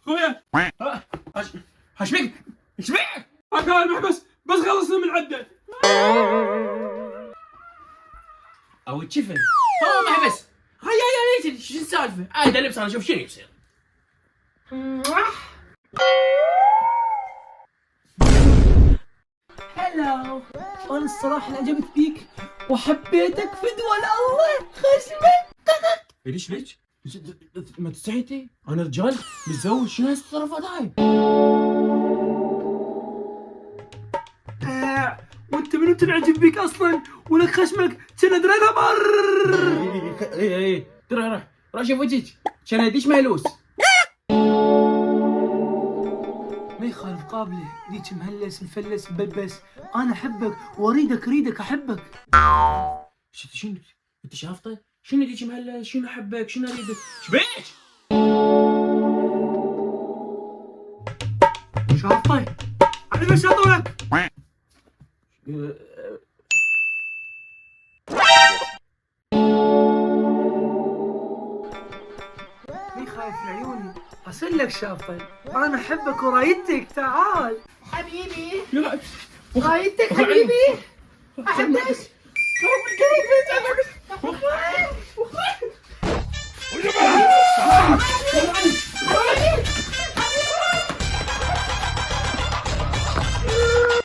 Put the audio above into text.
خويا ايش بيك؟ ايش بيك؟ اكل محبس بس خلصنا من العده. او تشفن محبس. هيا شو السالفه؟ عاد البس انا اشوف شنو يصير. هلو، انا الصراحه انعجبت بيك وحبيتك فدوى الله خشمك. ليش؟ ما تستحيتي؟ انا رجال متزوج، شنو هالتصرفات هاي؟ وانت منو تنعجب بيك اصلا؟ ولك خشمك كان ادرينا مر. اي ترى راح شوف وجهك عشان اديش مهلوس. ما يخالف قابله، ذيك مهلس مفلس مبلبس، انا احبك واريدك احبك. شنو انت شافطه؟ شنو ديك مهلا؟ شنو احبك؟ شنو اريدك؟ شبيك؟ شاطي علي ما شاطولك. مي خايف من عيوني، اصير لك شاطي، انا احبك ورايدتك، تعال حبيبي رايدتك حبيبي، احبك.